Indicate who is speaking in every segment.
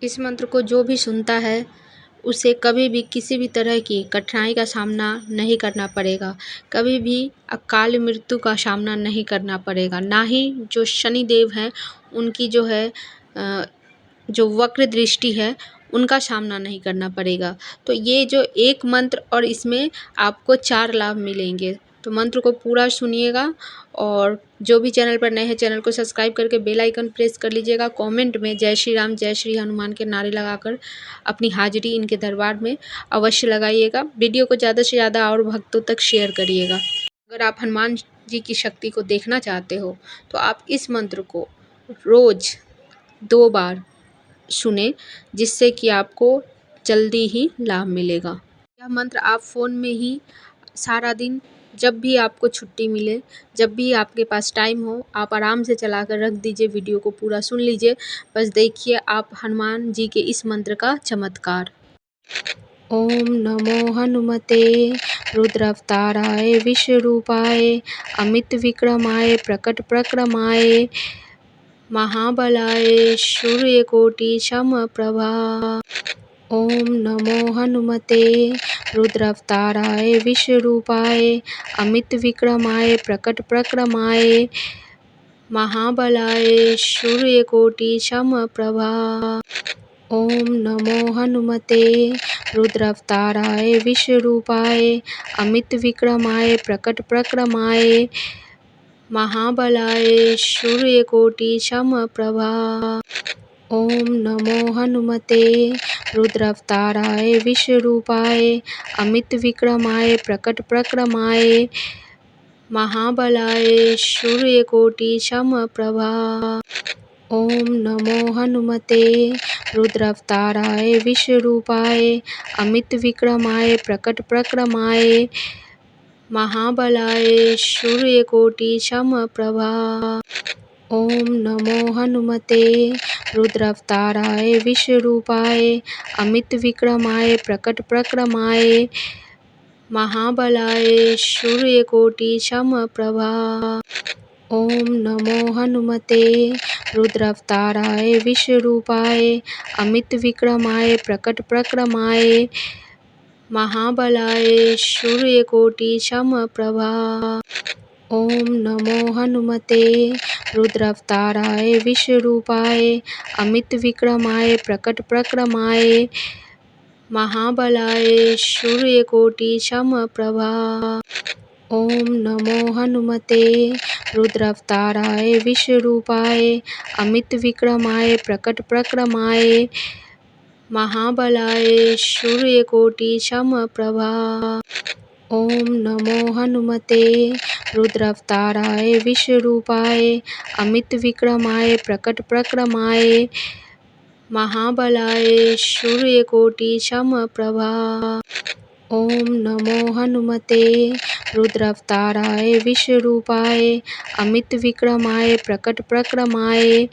Speaker 1: इस मंत्र को जो भी सुनता है उसे कभी भी किसी भी तरह की कठिनाई का सामना नहीं करना पड़ेगा, कभी भी अकाल मृत्यु का सामना नहीं करना पड़ेगा, ना ही जो शनि देव हैं उनकी जो है जो वक्र दृष्टि है उनका सामना नहीं करना पड़ेगा। तो ये जो एक मंत्र और इसमें आपको 4 लाभ मिलेंगे। तो मंत्र को पूरा सुनिएगा और जो भी चैनल पर नए हैं चैनल को सब्सक्राइब करके बेल आइकन प्रेस कर लीजिएगा। कमेंट में जय श्री राम जय श्री हनुमान के नारे लगाकर अपनी हाजिरी इनके दरबार में अवश्य लगाइएगा। वीडियो को ज़्यादा से ज़्यादा और भक्तों तक शेयर करिएगा। अगर आप हनुमान जी की शक्ति को देखना चाहते हो तो आप इस मंत्र को रोज़ 2 बार सुने, जिससे कि आपको जल्दी ही लाभ मिलेगा। यह मंत्र आप फ़ोन में ही सारा दिन जब भी आपको छुट्टी मिले, जब भी आपके पास टाइम हो, आप आराम से चला कर रख दीजिए, वीडियो को पूरा सुन लीजिए। बस देखिए आप हनुमान जी के इस मंत्र का चमत्कार। ओम नमो हनुमते रुद्रावताराय विश्वरूपाय अमित विक्रमाय प्रकट प्रक्रमाय महाबलाय सूर्यकोटि समप्रभा। ओम नमो हनुमते रुद्रावताराय विश्वरूपाय अमित विक्रमाय प्रकट प्रक्रमाय महाबलाय सूर्यकोटि समप्रभा। ओम नमो हनुमते रुद्रावताराय विश्वरूपाय अमित विक्रमाय प्रकट प्रक्रमाय महाबलाय सूर्यकोटि समप्रभा। ओम नमो हनुमते रुद्रावताराय विश्वरूपाय अमित विक्रमाय प्रकट प्रक्रमाय महाबलाय सूर्यकोटि समप्रभा। ओम नमो हनुमते रुद्रावताराय विश्वरूपाय अमित विक्रमाय प्रकट प्रक्रमाय महाबलाय सूर्यकोटि समप्रभा। ओम नमो हनुमते रुद्रावताराय विश्वरूपाय अमित विक्रमाय प्रकट प्रक्रमाय महाबलाय सूर्यकोटि समप्रभा। ओम नमो हनुमते रुद्रावताराय विश्वरूपाय अमित विक्रमाय प्रकट प्रक्रमाय महाबलाय सूर्यकोटि समप्रभा। ओम नमो हनुमते रुद्रावताराय विश्वरूपाय अमित विक्रमाय प्रकट प्रक्रमाय महाबलाय सूर्यकोटि समप्रभा। ओम नमो हनुमते रुद्रावताराय विश्वरूपाय अमित विक्रमाय प्रकट प्रक्रमाय महाबलाय सूर्यकोटि समप्रभा। ओम नमो हनुमते रुद्रावताराय विश्वरूपाय अमित विक्रमाय प्रकट प्रक्रमाय महाबलाय सूर्यकोटि समप्रभा। ओम नमो हनुमते रुद्रावताराय विश्वरूपाय अमित विक्रमाय प्रकट प्रक्रमाय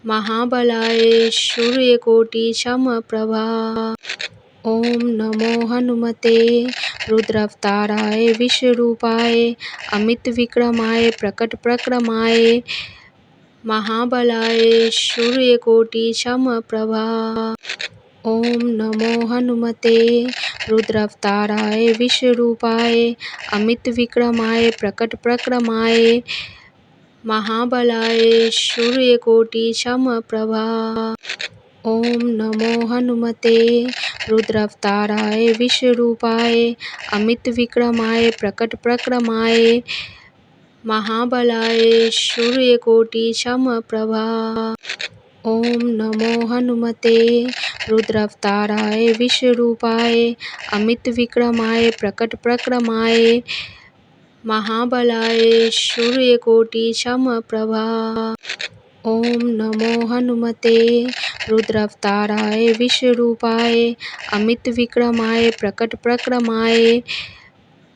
Speaker 1: महाबलाय सूर्यकोटि समप्रभा। ओम नमो हनुमते रुद्रावताराय विश्वरूपाय अमित विक्रमाय प्रकट प्रक्रमाय महाबलाय सूर्यकोटि समप्रभा। ओम नमो हनुमते रुद्रावताराय विश्वरूपाय अमित विक्रमाय प्रकट प्रक्रमाय महाबलाय सूर्यकोटि समप्रभा। ओम नमो हनुमते रुद्रावताराय विश्वरूपाय अमित विक्रमाय प्रकट प्रक्रमाय महाबलाय सूर्यकोटि समप्रभा। ओम नमो हनुमते रुद्रावताराय विश्वरूपाय अमित विक्रमाय प्रकट प्रक्रमाय महाबलाय सूर्यकोटि समप्रभा। ओम नमो हनुमते रुद्रावताराय विश्वरूपाय अमित विक्रमाय प्रकट प्रक्रमाय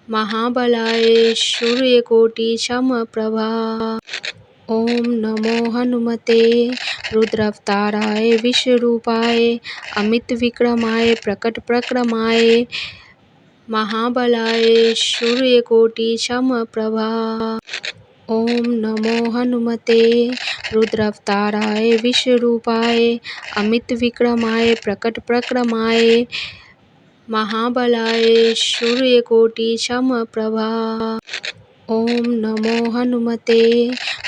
Speaker 1: महाबलाय सूर्यकोटि समप्रभा। ओम नमो हनुमते रुद्रावताराय विश्वरूपाय अमित विक्रमाय प्रकट प्रक्रमाय महाबलाय सूर्यकोटि समप्रभा। ओम नमो हनुमते रुद्रावताराय विश्वरूपाय अमित विक्रमाय प्रकट प्रक्रमाय महाबलाय सूर्यकोटि समप्रभा। ओम नमो हनुमते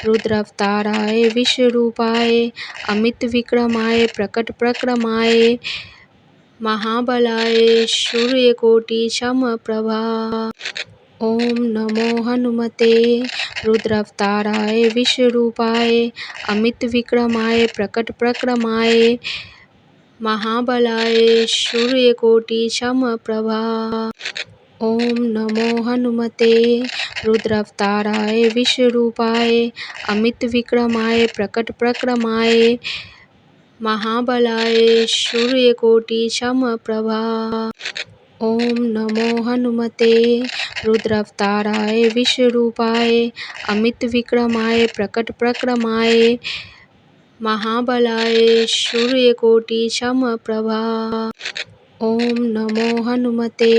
Speaker 1: रुद्रावताराय विश्वरूपाय अमित विक्रमाय प्रकट प्रक्रमाय महाबलाय सूर्यकोटि समप्रभा। ओम नमो हनुमते रुद्रावताराय विश्वरूपाय अमित विक्रमाय प्रकट प्रक्रमाय महाबलाय सूर्यकोटि समप्रभा। ओम नमो हनुमते रुद्रावताराय विश्वरूपाय अमित विक्रमाय प्रकट प्रक्रमाय महाबलाय सूर्यकोटि समप्रभा। ओम नमो हनुमते रुद्रावताराय विश्वरूपाय अमित विक्रमाय प्रकट प्रक्रमाय महाबलाय सूर्यकोटि समप्रभा। ओम नमो हनुमते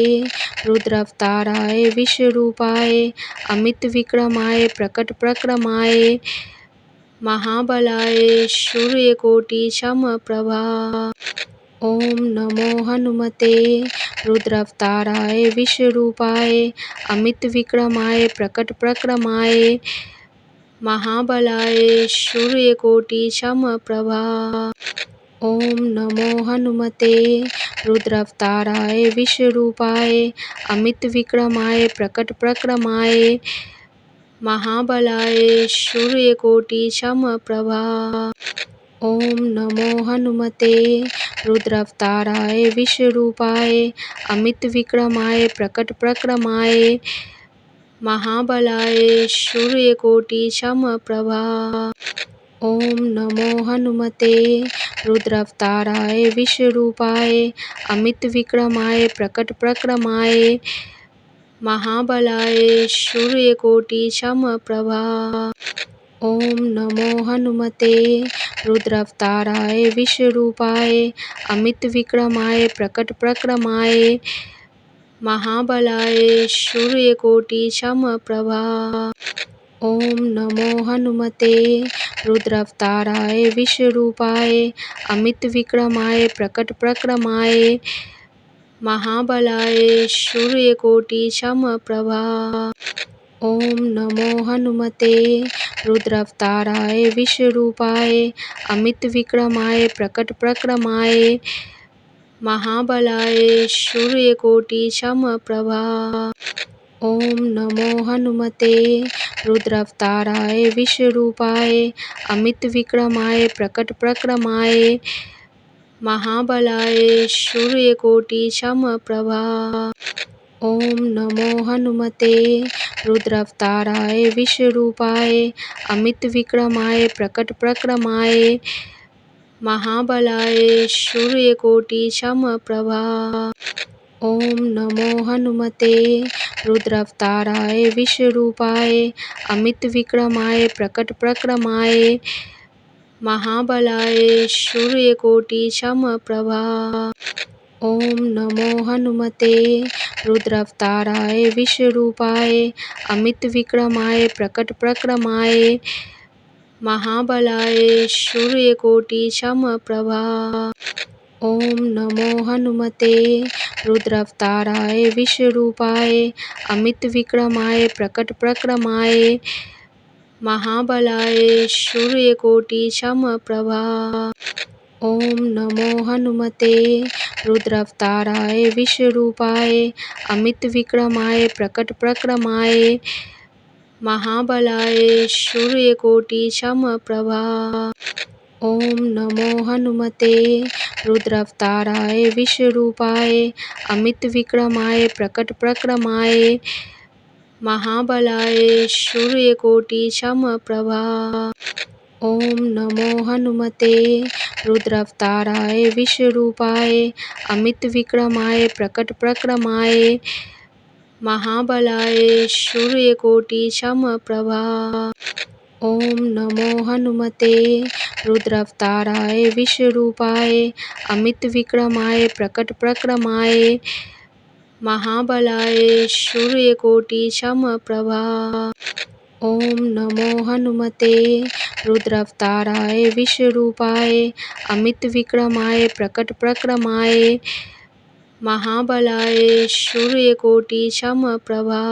Speaker 1: रुद्रावताराय विश्वरूपाय अमित विक्रमाय प्रकट प्रक्रमाय महाबलाय सूर्यकोटि समप्रभा। ओम नमो हनुमते रुद्रावताराय विश्वरूपाय अमित विक्रमाय प्रकट प्रक्रमाय महाबलाय सूर्यकोटि समप्रभा। ओम नमो हनुमते रुद्रावताराय विश्वरूपाय अमित विक्रमाय प्रकट प्रक्रमाय महाबलाय सूर्यकोटि समप्रभा। ओम नमो हनुमते रुद्रावताराय विश्वरूपाय अमित विक्रमाय प्रकट प्रक्रमाय महाबलाय सूर्यकोटि समप्रभा। ओम नमो हनुमते रुद्रावताराय विश्वरूपाय अमित विक्रमाय प्रकट प्रक्रमाय महाबलाय सूर्यकोटि समप्रभा। ओम नमो हनुमते रुद्रावताराय विश्वरूपाय अमित विक्रमाय प्रकट प्रक्रमाय महाबलाय सूर्यकोटि समप्रभा। ओम नमो हनुमते रुद्रावताराय विश्वरूपाय अमित विक्रमाय प्रकट प्रक्रमाय महाबलाय सूर्यकोटि समप्रभा। ओम नमो हनुमते रुद्रावताराय विश्वरूपाय अमित विक्रमाय प्रकट प्रक्रमाय महाबलाय सूर्यकोटि समप्रभा। ओम नमो हनुमते रुद्रावताराय विश्वरूपाय अमित विक्रमाय प्रकट प्रक्रमाय महाबलाय सूर्यकोटि समप्रभा। ओम नमो हनुमते रुद्रावताराय विश्वरूपाय अमित विक्रमाय प्रकट प्रक्रमाय महाबलाय सूर्यकोटि समप्रभा। ओम नमो हनुमते रुद्रावताराय विश्वरूपाय अमित विक्रमाय प्रकट प्रक्रमाय महाबलाय सूर्यकोटि समप्रभा। ओम नमो हनुमते रुद्रावताराय विश्वरूपाय अमित विक्रमाय प्रकट प्रक्रमाय महाबलाय सूर्यकोटि समप्रभा। ओम नमो हनुमते रुद्रावताराय विश्वरूपाय अमित विक्रमाय प्रकट प्रक्रमाय महाबलाय सूर्यकोटि समप्रभा। ओम नमो हनुमते रुद्रावताराय विश्वरूपाय अमित विक्रमाय प्रकट प्रक्रमाय महाबलाय सूर्यकोटि समप्रभा। ओम नमो हनुमते रुद्रावताराय विश्वरूपाय अमित विक्रमाय प्रकट प्रक्रमाय महाबलाय सूर्यकोटि समप्रभा। ओम नमो हनुमते रुद्रावताराय विश्वरूपाय अमित विक्रमाय प्रकट प्रक्रमाय महाबलाय सूर्यकोटि समप्रभा। ओम नमो हनुमते रुद्रावताराय विश्वरूपाय अमित विक्रमाय प्रकट प्रक्रमाय महाबलाय सूर्यकोटि समप्रभा। ओम नमो हनुमते रुद्रावताराय विश्वरूपाय अमित विक्रमाय प्रकट प्रक्रमाय महाबलाय सूर्यकोटि समप्रभा।